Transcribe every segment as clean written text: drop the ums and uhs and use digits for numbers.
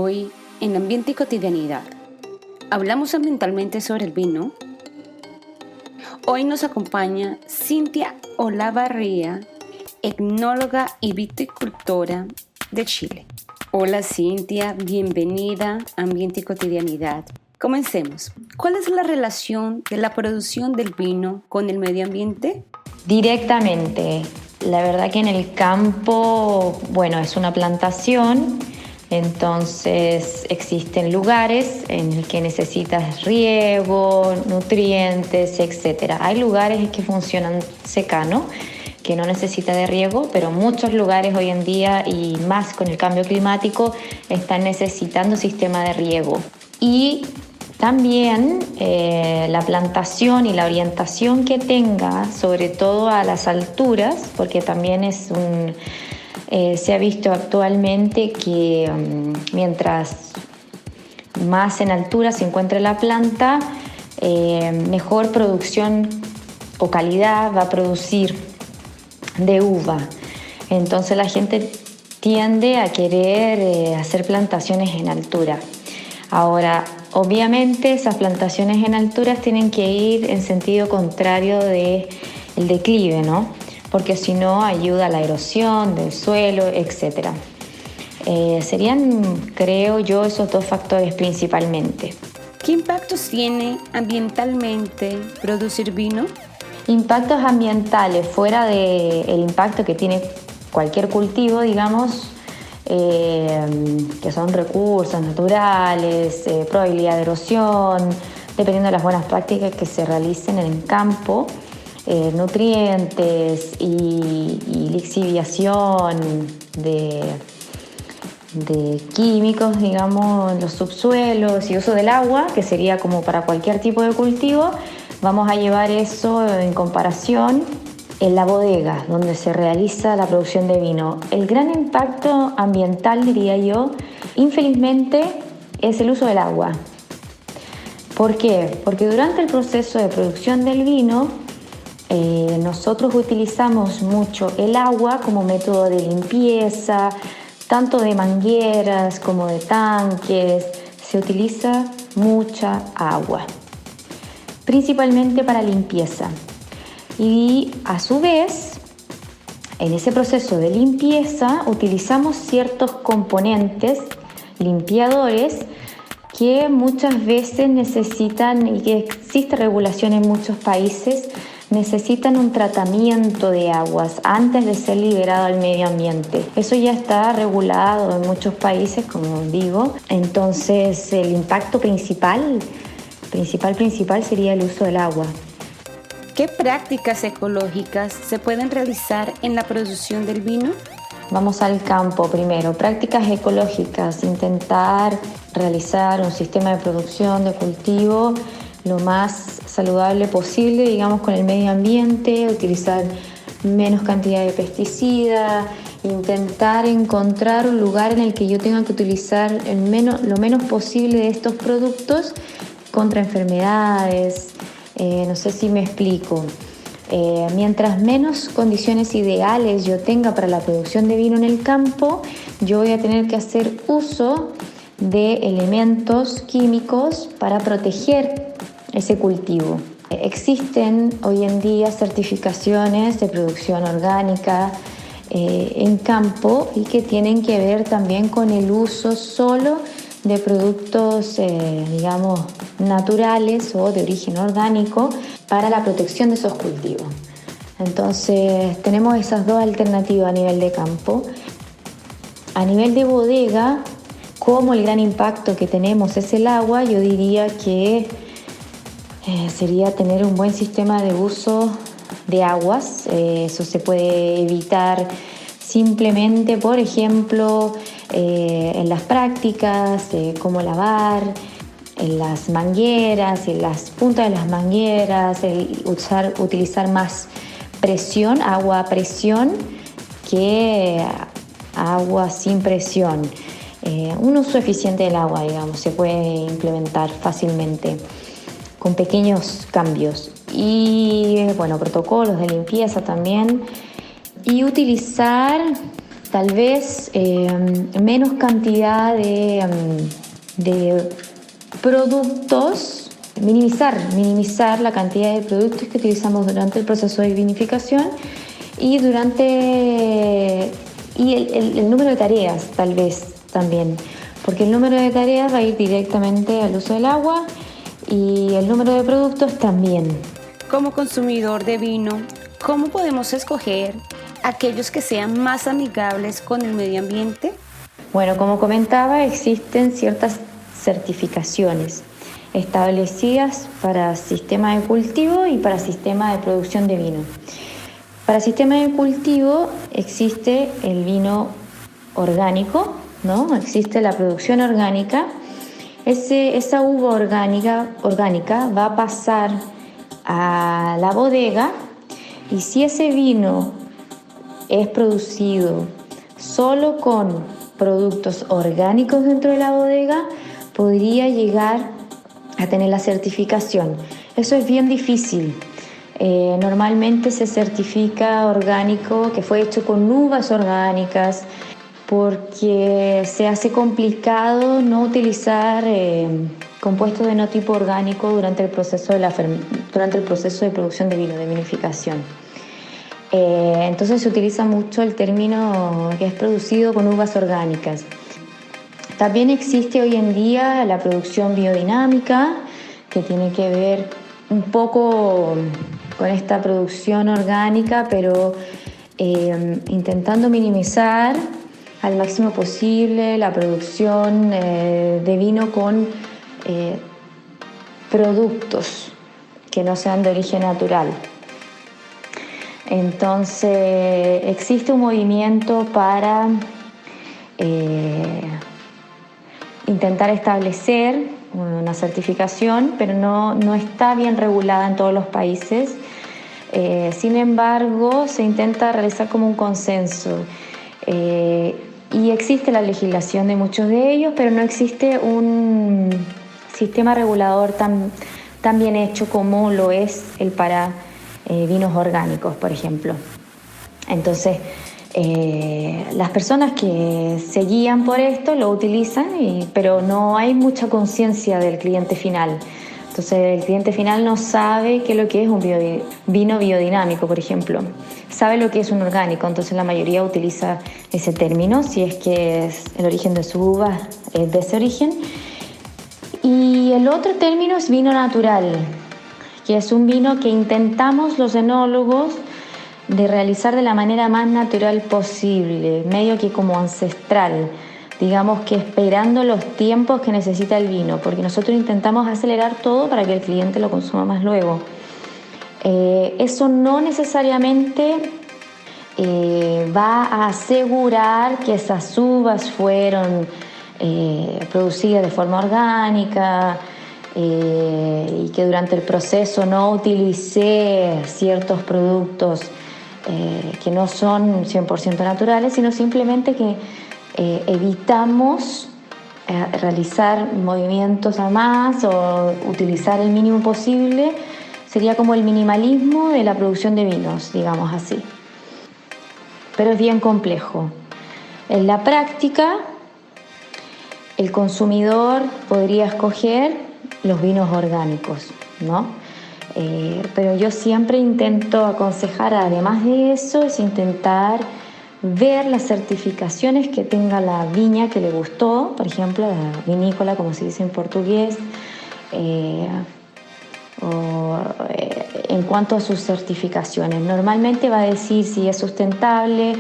Hoy, en Ambiente y Cotidianidad, hablamos ambientalmente sobre el vino. Hoy nos acompaña Cintia Olavarría, etnóloga y viticultora de Chile. Hola Cintia, bienvenida a Ambiente y Cotidianidad. Comencemos. ¿Cuál es la relación de la producción del vino con el medio ambiente? Directamente. La verdad que en el campo, es una plantación, entonces existen lugares en los que necesitas riego, nutrientes, etc. Hay lugares que funcionan secano, que no necesita de riego, pero muchos lugares hoy en día, y más con el cambio climático, están necesitando sistema de riego. Y también la plantación y la orientación que tenga, sobre todo a las alturas, porque también se ha visto actualmente que mientras más en altura se encuentre la planta, mejor producción o calidad va a producir de uva. Entonces la gente tiende a querer hacer plantaciones en altura. Ahora, obviamente esas plantaciones en alturas tienen que ir en sentido contrario del declive, ¿no? Porque si no ayuda a la erosión del suelo, etc. Serían, creo yo, esos dos factores principalmente. ¿Qué impactos tiene ambientalmente producir vino? Impactos ambientales, fuera del impacto que tiene cualquier cultivo, digamos, que son recursos naturales, probabilidad de erosión, dependiendo de las buenas prácticas que se realicen en el campo, nutrientes y lixiviación de químicos, digamos, en los subsuelos y uso del agua, que sería como para cualquier tipo de cultivo. Vamos a llevar eso en comparación en la bodega, donde se realiza la producción de vino. El gran impacto ambiental, diría yo, infelizmente, es el uso del agua. ¿Por qué? Porque durante el proceso de producción del vino, nosotros utilizamos mucho el agua como método de limpieza, tanto de mangueras como de tanques. Se utiliza mucha agua, principalmente para limpieza. Y a su vez, en ese proceso de limpieza utilizamos ciertos componentes limpiadores que muchas veces necesitan, y que existe regulación en muchos países, necesitan un tratamiento de aguas antes de ser liberado al medio ambiente. Eso ya está regulado en muchos países, como digo. Entonces el impacto principal sería el uso del agua. ¿Qué prácticas ecológicas se pueden realizar en la producción del vino? Vamos al campo primero. Prácticas ecológicas, intentar realizar un sistema de producción, de cultivo, lo más saludable posible, digamos, con el medio ambiente, utilizar menos cantidad de pesticidas, intentar encontrar un lugar en el que yo tenga que utilizar lo menos posible de estos productos contra enfermedades. No sé si me explico. Mientras menos condiciones ideales yo tenga para la producción de vino en el campo, yo voy a tener que hacer uso de elementos químicos para proteger ese cultivo. Existen hoy en día certificaciones de producción orgánica en campo, y que tienen que ver también con el uso solo de productos, digamos, naturales o de origen orgánico para la protección de esos cultivos. Entonces tenemos esas dos alternativas a nivel de campo. A nivel de bodega, como el gran impacto que tenemos es el agua, yo diría que sería tener un buen sistema de uso de aguas. Eso se puede evitar simplemente, por ejemplo, en las prácticas, cómo lavar, en las mangueras, en las puntas de las mangueras, utilizar más presión, agua a presión, que agua sin presión. Un uso eficiente del agua, digamos, se puede implementar fácilmente con pequeños cambios. Y protocolos de limpieza también. Y utilizar tal vez menos cantidad de productos, minimizar la cantidad de productos que utilizamos durante el proceso de vinificación y el número de tareas tal vez también, porque el número de tareas va a ir directamente al uso del agua y el número de productos también. Como consumidor de vino, ¿cómo podemos escoger aquellos que sean más amigables con el medio ambiente? Bueno, como comentaba, existen ciertas certificaciones establecidas para sistema de cultivo y para sistema de producción de vino. Para sistema de cultivo existe el vino orgánico, ¿no? Existe la producción orgánica. Esa uva orgánica va a pasar a la bodega y si ese vino es producido solo con productos orgánicos dentro de la bodega, podría llegar a tener la certificación. Eso es bien difícil. Normalmente se certifica orgánico que fue hecho con uvas orgánicas porque se hace complicado no utilizar compuestos de no tipo orgánico durante el proceso de producción de vino, de vinificación. Entonces se utiliza mucho el término que es producido con uvas orgánicas. También existe hoy en día la producción biodinámica, que tiene que ver un poco con esta producción orgánica, pero intentando minimizar al máximo posible la producción de vino con productos que no sean de origen natural. Entonces existe un movimiento para intentar establecer una certificación, pero no está bien regulada en todos los países. Sin embargo, se intenta realizar como un consenso y existe la legislación de muchos de ellos, pero no existe un sistema regulador tan bien hecho como lo es el para vinos orgánicos, por ejemplo. Entonces, las personas que se guían por esto lo utilizan, pero no hay mucha conciencia del cliente final. Entonces el cliente final no sabe qué es lo que es un vino biodinámico, por ejemplo. Sabe lo que es un orgánico, entonces la mayoría utiliza ese término, si es que es el origen de su uva, es de ese origen. Y el otro término es vino natural, que es un vino que intentamos los enólogos de realizar de la manera más natural posible, medio que como ancestral, digamos que esperando los tiempos que necesita el vino, porque nosotros intentamos acelerar todo para que el cliente lo consuma más luego. Eso no necesariamente va a asegurar que esas uvas fueron producidas de forma orgánica y que durante el proceso no utilicé ciertos productos que no son 100% naturales, sino simplemente que evitamos realizar movimientos a más o utilizar el mínimo posible. Sería como el minimalismo de la producción de vinos, digamos así. Pero es bien complejo. En la práctica, el consumidor podría escoger los vinos orgánicos, ¿no? Pero yo siempre intento aconsejar, además de eso, es intentar ver las certificaciones que tenga la viña que le gustó, por ejemplo, la vinícola, como se dice en portugués, en cuanto a sus certificaciones. Normalmente va a decir si es sustentable,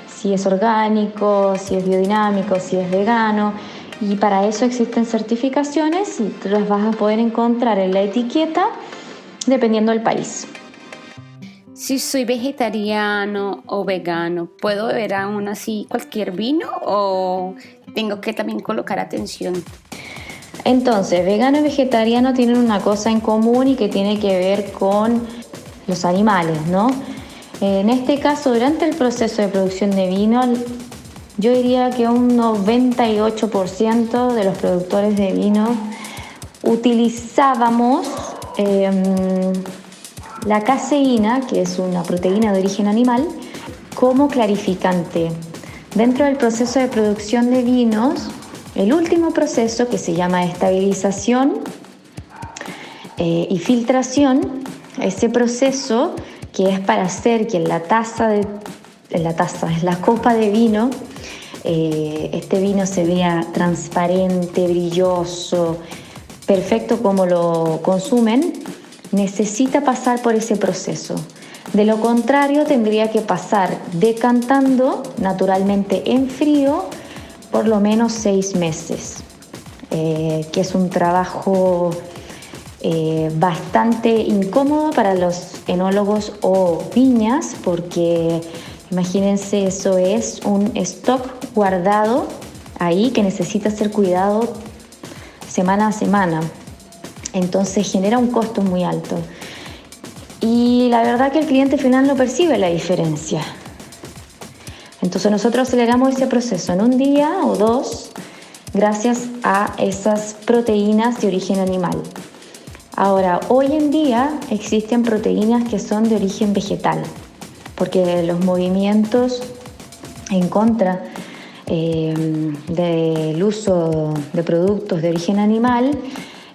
si es orgánico, si es biodinámico, si es vegano, y para eso existen certificaciones y tú las vas a poder encontrar en la etiqueta dependiendo del país. Si soy vegetariano o vegano, ¿puedo beber aún así cualquier vino o tengo que también colocar atención? Entonces, vegano y vegetariano tienen una cosa en común y que tiene que ver con los animales, ¿no? En este caso, durante el proceso de producción de vino, yo diría que un 98% de los productores de vino utilizábamos la caseína, que es una proteína de origen animal, como clarificante. Dentro del proceso de producción de vinos, el último proceso, que se llama estabilización y filtración, ese proceso que es para hacer que en la copa de vino, este vino se vea transparente, brilloso, perfecto como lo consumen, necesita pasar por ese proceso. De lo contrario, tendría que pasar decantando naturalmente en frío por lo menos 6 meses, que es un trabajo bastante incómodo para los enólogos o viñas, porque imagínense, eso es un stock guardado ahí que necesita ser cuidado semana a semana. Entonces genera un costo muy alto. Y la verdad que el cliente final no percibe la diferencia. Entonces nosotros aceleramos ese proceso en un día o 2 gracias a esas proteínas de origen animal. Ahora, hoy en día existen proteínas que son de origen vegetal, porque los movimientos en contra del uso de productos de origen animal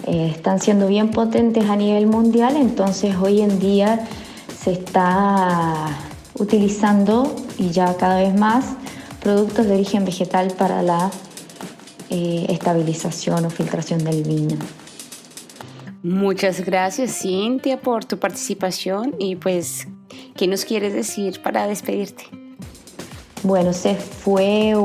están siendo bien potentes a nivel mundial. Entonces hoy en día se está utilizando, y ya cada vez más, productos de origen vegetal para la estabilización o filtración del vino. Muchas gracias, Cintia, por tu participación y pues, ¿qué nos quieres decir para despedirte? Bueno, se fue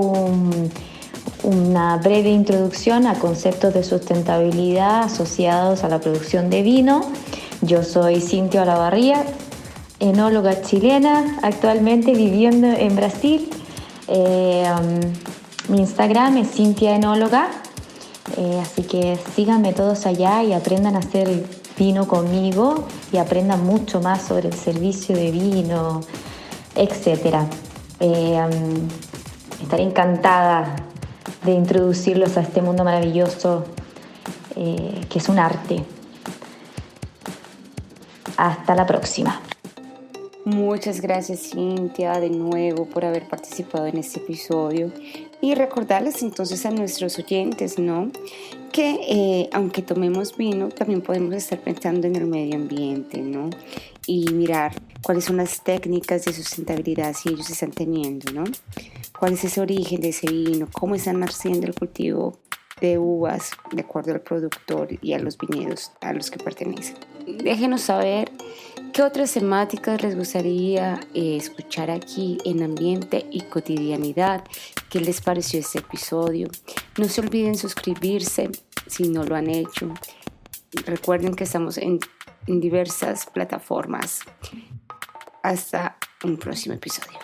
una breve introducción a conceptos de sustentabilidad asociados a la producción de vino. Yo soy Cintia Olavarría, enóloga chilena, actualmente viviendo en Brasil. Mi Instagram es Cintia Enóloga. Así que síganme todos allá y aprendan a hacer vino conmigo y aprendan mucho más sobre el servicio de vino, etc. Estaré encantada de introducirlos a este mundo maravilloso que es un arte. Hasta la próxima. Muchas gracias, Cintia, de nuevo por haber participado en este episodio, y recordarles entonces a nuestros oyentes, ¿no?, que aunque tomemos vino, también podemos estar pensando en el medio ambiente, ¿no?, y mirar cuáles son las técnicas de sustentabilidad si ellos están teniendo, ¿no?, cuál es ese origen de ese vino, cómo están haciendo el cultivo de uvas de acuerdo al productor y a los viñedos a los que pertenecen. Déjenos saber qué otras temáticas les gustaría escuchar aquí en Ambiente y Cotidianidad. ¿Qué les pareció este episodio? No se olviden suscribirse si no lo han hecho. Recuerden que estamos en diversas plataformas. Hasta un próximo episodio.